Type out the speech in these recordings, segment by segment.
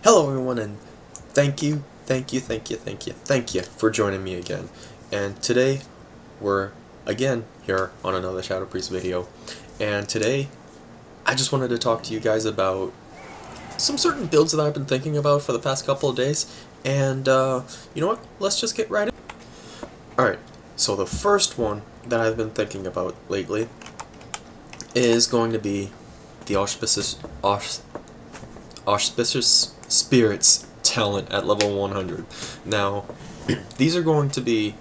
Hello everyone, and thank you for joining me again. And today we're again here on another Shadow Priest video. And today I just wanted to talk to you guys about some certain builds that I've been thinking about for the past couple of days. And you know what? Let's just get right in. Alright, so the first one that I've been thinking about lately is going to be the Auspicious Spirits talent at level 100. Now, these are going to be,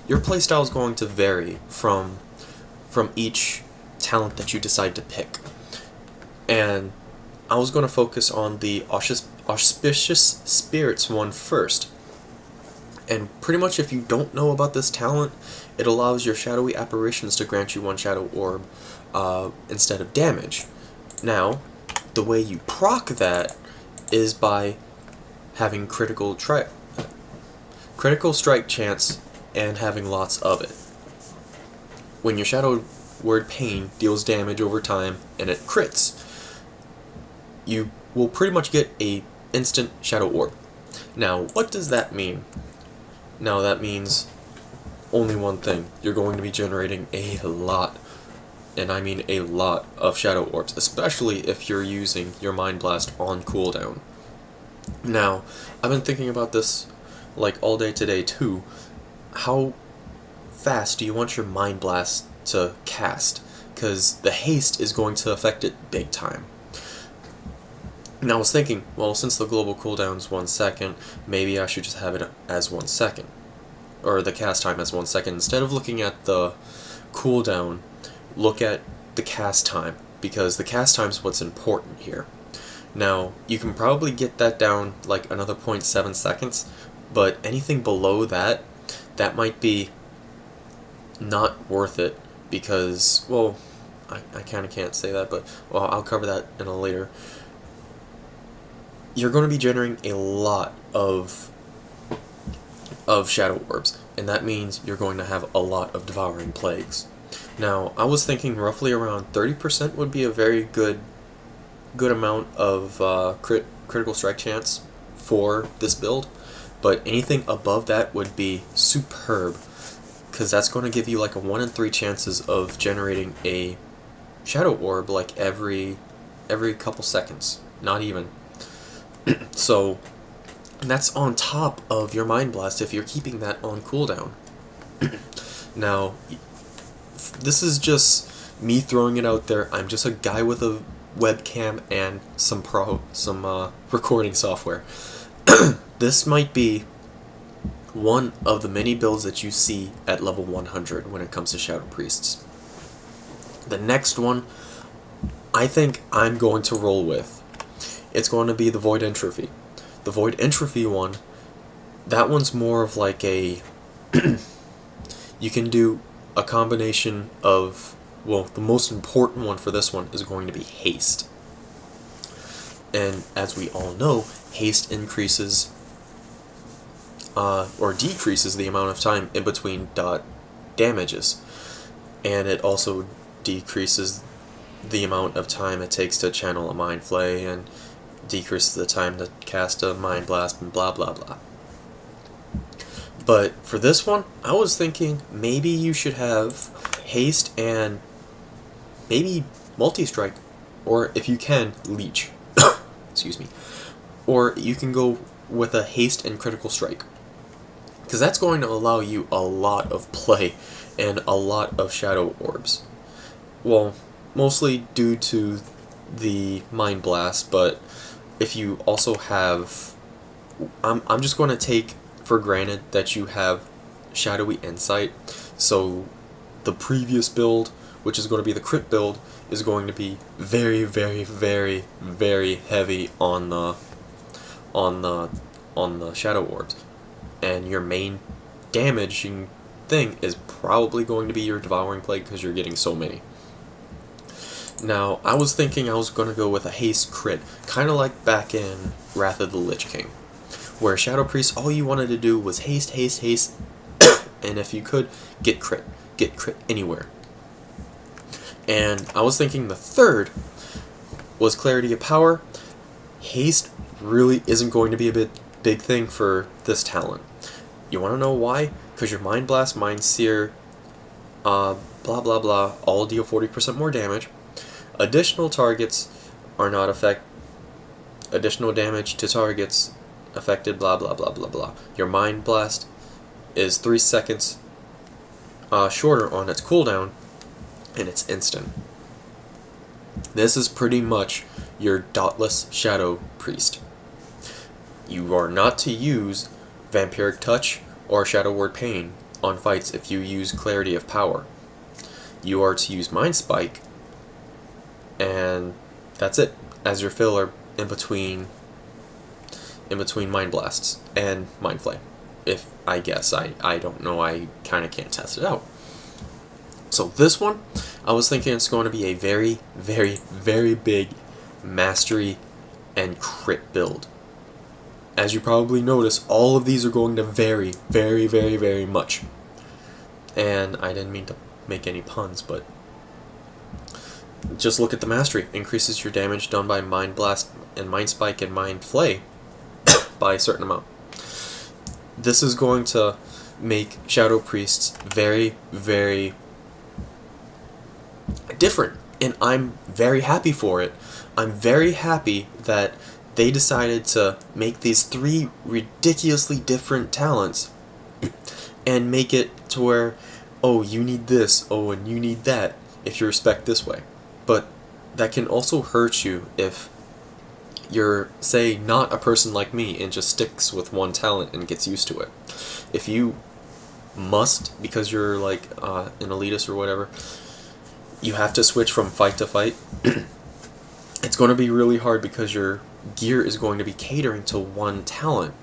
your playstyle is going to vary from each talent that you decide to pick. And I was going to focus on the Auspicious Spirits one first. And pretty much if you don't know about this talent, it allows your shadowy apparitions to grant you one shadow orb instead of damage. Now, the way you proc that is by having critical strike chance and having lots of it. When your shadow word pain deals damage over time and it crits, you will pretty much get a instant shadow orb. Now, what does that mean? Now that means only one thing. You're going to be generating a lot, and I mean a lot, of shadow orbs, especially if you're using your Mind Blast on cooldown. Now, I've been thinking about this like all day today too. How fast do you want your Mind Blast to cast? Because the haste is going to affect it big time. Now I was thinking, well, since the global cooldown's 1 second, maybe I should just have it as 1 second. Or the cast time as 1 second. Instead of looking at the cooldown, look at the cast time, because the cast time is what's important here. Now, you can probably get that down like another 0.7 seconds, but anything below that, that might be not worth it, because, well, I kind of can't say that, but, well, I'll cover that in a later. You're going to be generating a lot of shadow orbs, and that means you're going to have a lot of devouring plagues. Now, I was thinking roughly around 30% would be a very good amount of critical strike chance for this build, but anything above that would be superb, because that's going to give you like a 1 in 3 chances of generating a shadow orb like every couple seconds, not even. So, and that's on top of your Mind Blast if you're keeping that on cooldown. Now, this is just me throwing it out there. I'm just a guy with a webcam and some recording software. This might be one of the many builds that you see at level 100 when it comes to Shadow Priests. The next one, I think I'm going to roll with. It's going to be the Void Entropy. The Void Entropy one, that one's more of like a you can do a combination of, well, the most important one for this one is going to be haste. And as we all know, haste increases or decreases the amount of time in between damages. And it also decreases the amount of time it takes to channel a Mind Flay, and decreases the time to cast a Mind Blast, and blah blah blah. But for this one, I was thinking maybe you should have haste and maybe multi-strike, or if you can, leech. Excuse me. Or you can go with a haste and critical strike, because that's going to allow you a lot of play and a lot of shadow orbs. Well, mostly due to the Mind Blast, but if you also have, I'm just going to take for granted that you have Shadowy Insight, so the previous build, which is going to be the crit build, is going to be very, very, very, very heavy on the shadow orbs, and your main damaging thing is probably going to be your Devouring Plague, because you're getting so many. Now, I was thinking I was going to go with a haste crit, kind of like back in Wrath of the Lich King, where Shadow Priest, all you wanted to do was haste, haste, haste, and if you could, get crit anywhere. And I was thinking the third was Clarity of Power, haste really isn't going to be a big thing for this talent. You want to know why? Because your Mind Blast, Mind Sear, blah blah blah, all deal 40% more damage. Additional targets are not additional damage to targets affected, blah blah blah blah blah. Your Mind Blast is 3 seconds shorter on its cooldown, and it's instant. This is pretty much your dotless Shadow Priest. You are not to use Vampiric Touch or Shadow Word Pain on fights if you use Clarity of Power. You are to use Mind Spike, and that's it, as your filler in between Mind Blasts and Mind Flay. If I guess, I don't know, I kind of can't test it out. So this one, I was thinking it's going to be a very, very, very big mastery and crit build. As you probably notice, all of these are going to vary very, very, very much. And I didn't mean to make any puns, but just look at the mastery. Increases your damage done by Mind Blast and Mind Spike and Mind Flay by a certain amount. This is going to make Shadow Priests very, very different, and I'm very happy for it. I'm very happy that they decided to make these 3 ridiculously different talents and make it to where, oh, you need this, oh, and you need that if you respect this way. But that can also hurt you if you're, say, not a person like me and just sticks with one talent and gets used to it. If you must, because you're like an elitist or whatever, you have to switch from fight to fight, it's going to be really hard because your gear is going to be catering to one talent.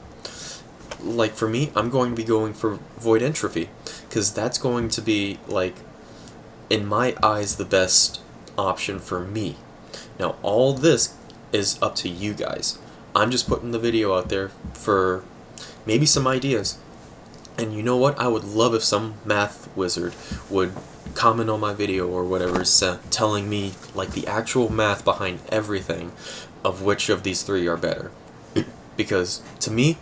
Like for me, I'm going to be going for Void Entropy, because that's going to be, like, in my eyes, the best option for me. Now, all this is up to you guys. I'm just putting the video out there for maybe some ideas. And you know what? I would love if some math wizard would comment on my video or whatever, telling me like the actual math behind everything of which of these 3 are better. Because to me,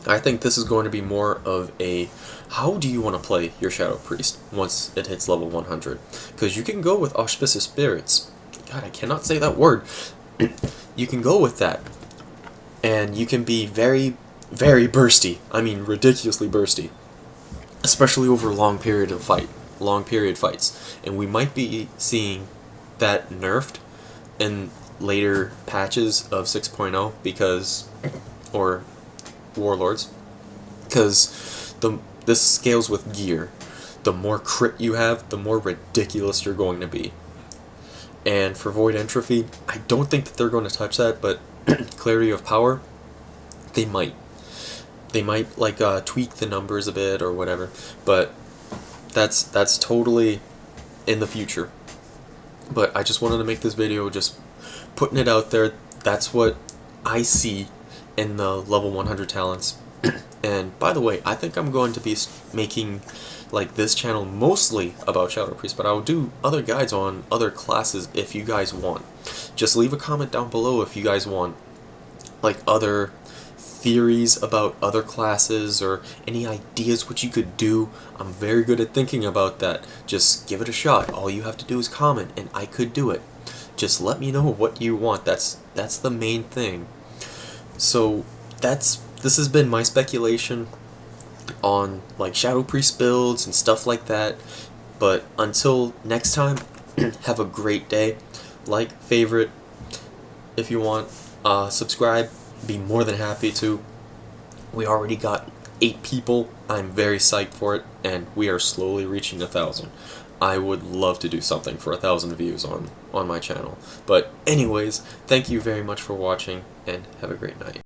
I think this is going to be more of a, how do you want to play your Shadow Priest once it hits level 100? Because you can go with Auspicious Spirits. God, I cannot say that word. You can go with that, and you can be very, very bursty. I mean, ridiculously bursty, especially over a long period fights. And we might be seeing that nerfed in later patches of 6.0 because, or warlords, because this scales with gear. The more crit you have, the more ridiculous you're going to be. And for Void Entropy, I don't think that they're going to touch that, but Clarity of Power, they might. They might, like, tweak the numbers a bit or whatever, but that's totally in the future. But I just wanted to make this video, just putting it out there. That's what I see in the level 100 talents. And by the way, I think I'm going to be making like this channel mostly about Shadow Priest, but I will do other guides on other classes if you guys want. Just leave a comment down below if you guys want like other theories about other classes or any ideas what you could do. I'm very good at thinking about that. Just give it a shot. All you have to do is comment and I could do it. Just let me know what you want. That's the main thing. So this has been my speculation on like Shadow Priest builds and stuff like that. But until next time, have a great day. Like, favorite if you want, subscribe, be more than happy to. We already got 8 people. I'm very psyched for it, and we are slowly reaching 1,000. I would love to do something for 1,000 views on my channel. But anyways, thank you very much for watching, and have a great night.